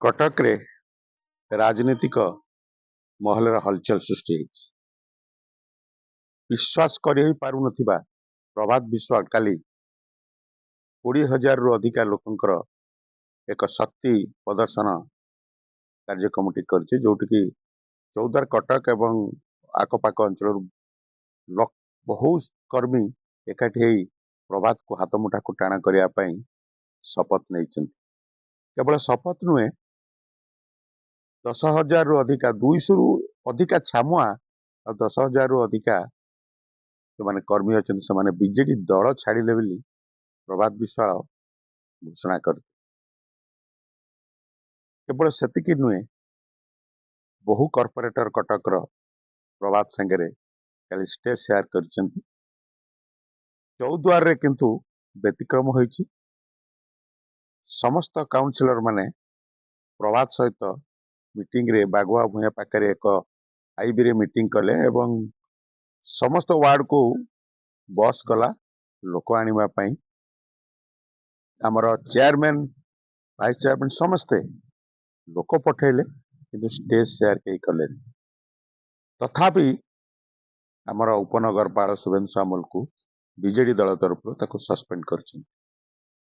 कटक रे राजनीतिक महलर हलचल सृष्टि विश्वास करुनथिबा प्रभात विश्वास काली 20,000 रु अधिका लोकंकर एक शक्ति प्रदर्शन कार्यक्रम करछि जोटि कि चौदार कटक एवं आखपाख अंचल बहुत कर्मी एकाठी प्रभात को हाथ मुठा को टाणा करने शपथ नहीं। केवल शपथ नुहे 10,000 रु अधिका 200 रु अधिका छामुआ और 10,000 रु अधिका जो माने कर्मी अच्छा से बीजेडी दल छाड़िले बोली प्रभात विश्वाल घोषणा कर। केवल सेतिकी नुहे बहु कॉर्पोरेटर कटकर प्रभात संगे कल स्टेज शेयर कर। चौद्वार रे किंतु व्यतिक्रम होइछि। समस्त काउंसिलर माने प्रभात सहित मीटिंग रे बागुआ भूया पाखे एक आईबी रे मीटिंग कले एवं समस्त वार्ड को बस गला लोक आनिबा पई हमर चेयरमैन वाइस चेयरमैन समस्ते लोक पठेले किंतु स्टेज शेयर कई कले। तथापि हमर उपनगरपाल शुभेन्दु सामल को बीजेडी दल तरफ सस्पेंड कर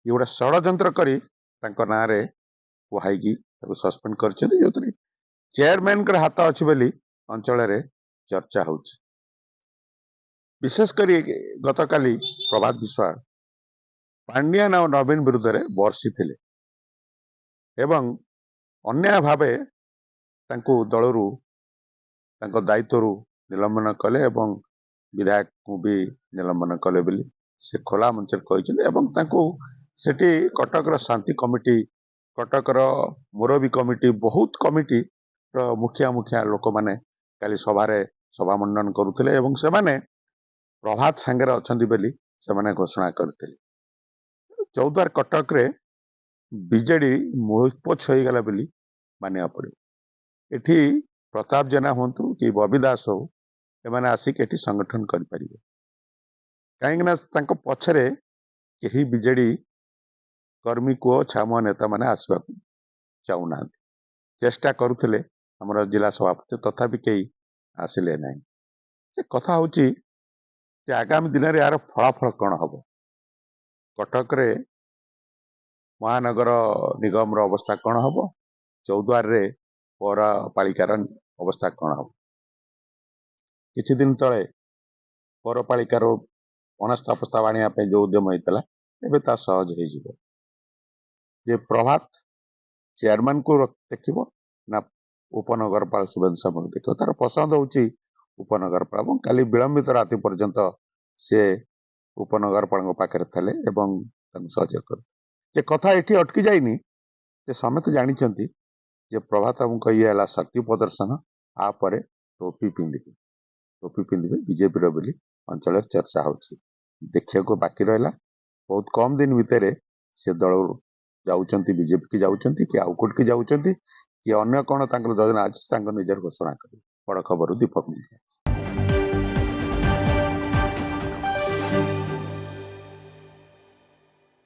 गोटे षड्यंत्र करी ना रे कुहाई सस्पेंड कर चेयरमैन हाथ अच्छी बोली अंचल चर्चा हो। विशेषकर गत काली प्रभात विश्वाल पांड्यान और नवीन विरुद्ध में बर्षी थे एवं अन्याय भावे दलरू दायित्व निलंबन कले एवं विधायक को भी निलंबन कले बोली से खोला मंच सेठी कटक शांति कमिटी कटक मुरबी कमिटी बहुत कमिटी मुखिया मुखिया लोक माने काली सभा मंडन करुले एवं से माने प्रभात सांगे अच्छा बोली से घोषणा करते। चौद्वार कटक रे बीजेडी मोहपोछ हो गला बोली मानिया पड़े। एठी प्रताप जेना हूँ कि बबी दास हो एमाने आसिक एठी संगठन करें कहीं पछरे कहीं बीजेडी कर्मी को छामुआ नेता माने आसवा चाहूना चेष्टा करुले हमर जिला सभापति तथापि कई आसिले ना। से कथा हूँ आगामी दिन में यार फलाफल कौन हम कटक रे महानगर निगम रो अवस्था कौन हम चौद्वार रे पौरपालिकार अवस्था कौन हम। किछि दिन तले पौरपालिकार अनास्था प्रस्ताव आने जो उद्यम होता है ता सहज हो जे प्रभात चेयरमैन को देखिबो ना उपनगरपाल शुभेन्दु सामल देखो तार पसंद होची उपनगरपाल काली विलंबित राति पर्यंत से उपनगरपाल पाखे थे एवं सहयोग कर जे कथा एठी अटकी जाइनी जे समेत जानी जे प्रभात हमको ये है शक्ति प्रदर्शन आपर टोपी पिंधे बीजेपी बोली अंचल चर्चा हो देखिए को बाकी रहा बहुत कम दिन भितर से दल जाउचंती बीजेपी की जाउचंती कि आउ कोट की जाउचंती कि अन्य कौन योजना अच्छी निजर घोषणा कर। बड़ खबर दीपक।